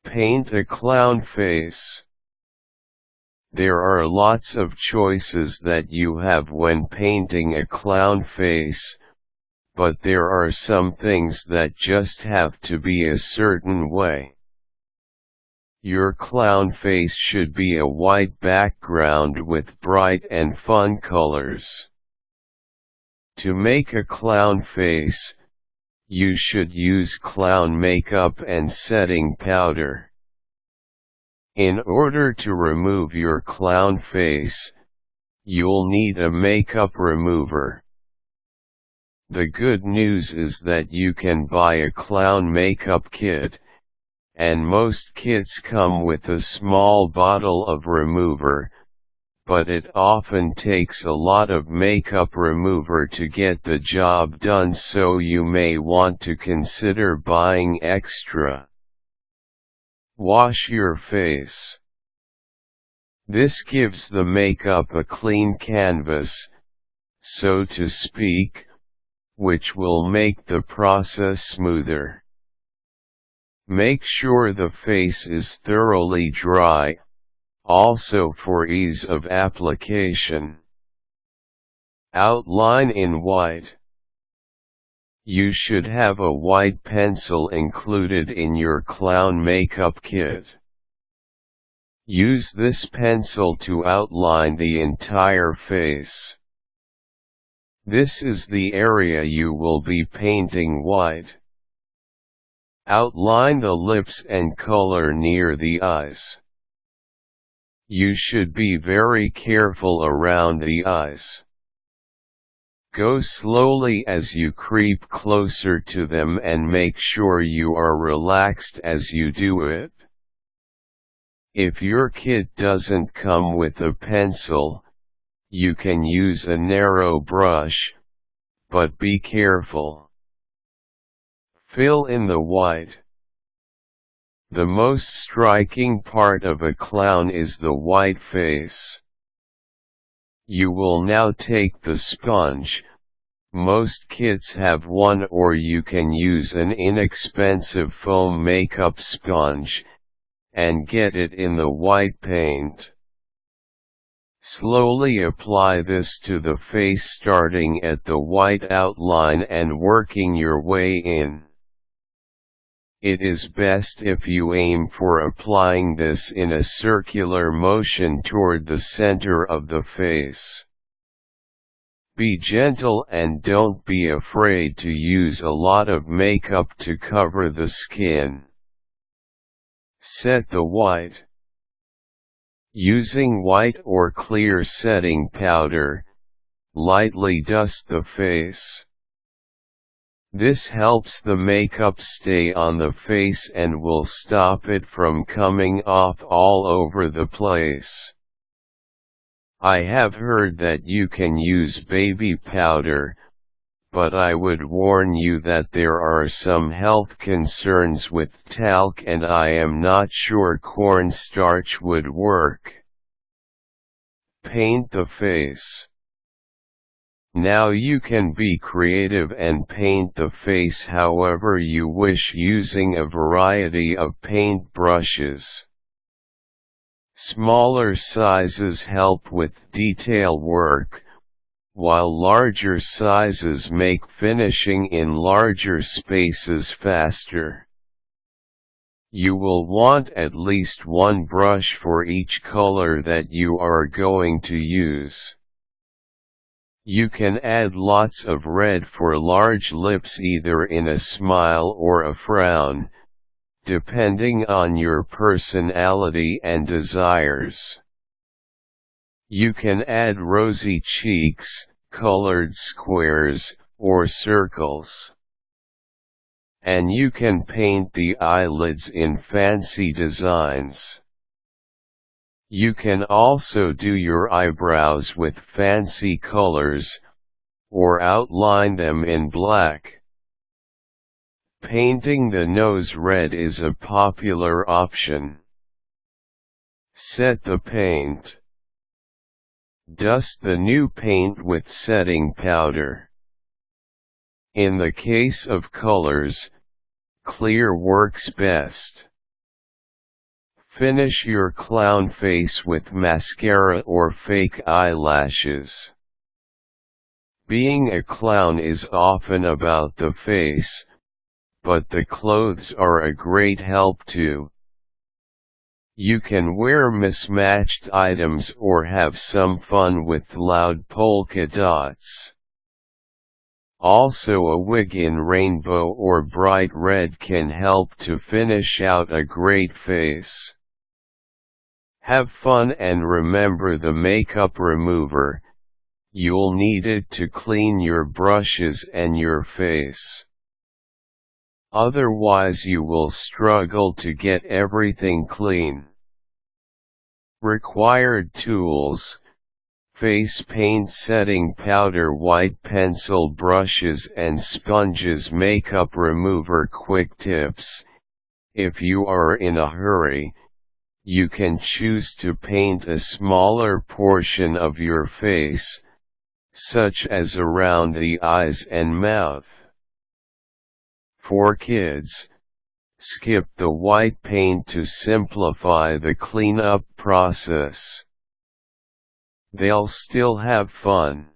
Paint a clown face. There are lots of choices that you have when painting a clown face, but there are some things that just have to be a certain way. Your clown face should be a white background with bright and fun colors. To make a clown face, you should use clown makeup and setting powder. In order to remove your clown face, you'll need a makeup remover. The good news is that you can buy a clown makeup kit, and most kits come with a small bottle of remover, but it often takes a lot of makeup remover to get the job done, so you may want to consider buying extra. Wash your face. This gives the makeup a clean canvas, so to speak, which will make the process smoother. Make sure the face is thoroughly dry, also for ease of application. Outline in white. You should have a white pencil included in your clown makeup kit. Use this pencil to outline the entire face. This is the area you will be painting white. Outline the lips and color near the eyes. You should be very careful around the eyes. Go slowly as you creep closer to them and make sure you are relaxed as you do it. If your kit doesn't come with a pencil, you can use a narrow brush, but be careful. Fill in the white. The most striking part of a clown is the white face. You will now take the sponge. Most kits have one, or you can use an inexpensive foam makeup sponge, and get it in the white paint. Slowly apply this to the face, starting at the white outline and working your way in. It is best if you aim for applying this in a circular motion toward the center of the face. Be gentle and don't be afraid to use a lot of makeup to cover the skin. Set the white. Using white or clear setting powder, lightly dust the face. This helps the makeup stay on the face and will stop it from coming off all over the place. I have heard that you can use baby powder, but I would warn you that there are some health concerns with talc, and I am not sure cornstarch would work. Paint the face. Now you can be creative and paint the face however you wish, using a variety of paint brushes. Smaller sizes help with detail work, while larger sizes make finishing in larger spaces faster. You will want at least one brush for each color that you are going to use. You can add lots of red for large lips, either in a smile or a frown, depending on your personality and desires. You can add rosy cheeks, colored squares, or circles. And you can paint the eyelids in fancy designs. You can also do your eyebrows with fancy colors, or outline them in black. Painting the nose red is a popular option. Set the paint. Dust the new paint with setting powder. In the case of colors, clear works best. Finish your clown face with mascara or fake eyelashes. Being a clown is often about the face, but the clothes are a great help too. You can wear mismatched items or have some fun with loud polka dots. Also, a wig in rainbow or bright red can help to finish out a great face. Have fun and remember the makeup remover. You'll need it to clean your brushes and your face. Otherwise you will struggle to get everything clean. Required tools: face paint, setting powder, white pencil, brushes and sponges. Makeup remover quick tips: if you are in a hurry, you can choose to paint a smaller portion of your face, such as around the eyes and mouth. For kids, skip the white paint to simplify the cleanup process. They'll still have fun.